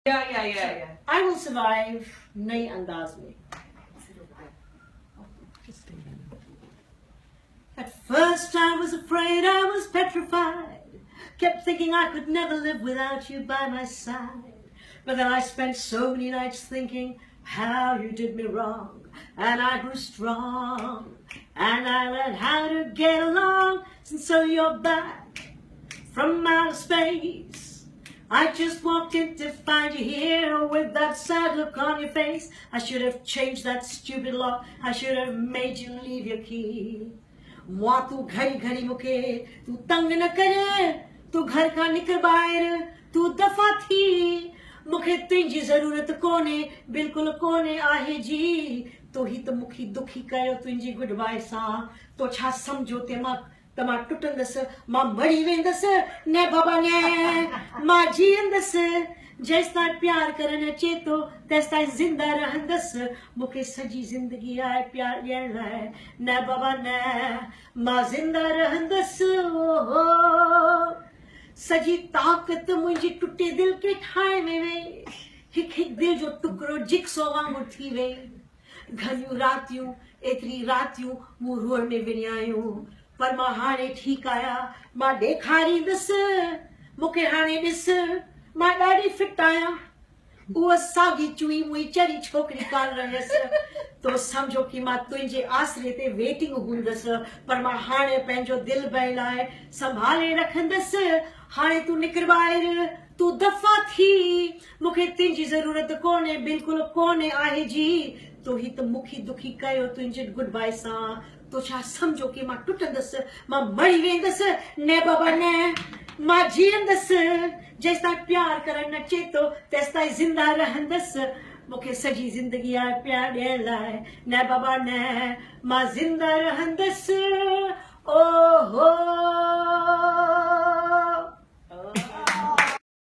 Yeah. I will survive नई अंदाज में. At first I was afraid, I was petrified. Kept thinking I could never live without you by my side. But then I spent so many nights thinking how you did me wrong. And I grew strong. And I learned how to get along. And so you're back from outer space. I just walked in to find you here with that sad look on your face. I should have changed that stupid lock. I should have made you leave your key. वहाँ तू घड़ी घड़ी मुके तू तंग न करे तू घर का निकल बाहर तू दफा थी मुखे तुझी जरूरत कोने बिल्कुल कोने आहे जी तो ही तो मुखी दुखी कयो तुझी गुड बाय सा तो छा समझो ते मां टुटंदस मां मरी वेंदस ने बाबा ने मां जींदस जेसता प्यार करन अचे तो तेसता जिंदा रहंदस मुखे सजी जिंदगी आए प्यार ॾियण लाइ न बाबा न मां जिंदा रहंदस ओहो सजी ताक़त मुंहिंजी टुटे दिल के ठाणे में वई हिकु दिल जो टुकड़ो जिक्सो वांगुरु थी वई घणियूं रातियूं एतिरी रातियूं मूं रोअण में विञायूं पर मां हाणे ठीकु आहियां मां ॾेखारींदसि मूंखे हाणे ॾिस मां ॾाढी फिट आहियां उहा साॻी चुई मुई चरी छोकिरी कान रहयसि तो समझो कि मां तुंहिंजे आसरे ते वेटिंग हूंदसि पर मां हाणे पंहिंजो दिलि ॿ लाइ संभाले रखंदसि हाणे तूं निकिर ॿाहिरि तूं दफ़ा थी मूंखे तुंहिंजी ज़रूरत कोन्हे बिल्कुलु कोन्हे आहे जी तो ही तो मुखी दुखी कयो तुंहिंजे गुड बाय सां तो छा समझो कि मां टुटंदसि मां मरी वेंदसि न बाबा न मां जीअंदसि जेसिताईं प्यार करणु अचे तो तेसिताईं ज़िंदा रहंदसि मूंखे सॼी ज़िंदगी आहे प्यार ॾियण लाइ न बाबा न मां ज़िंदा रहंदसि ओहो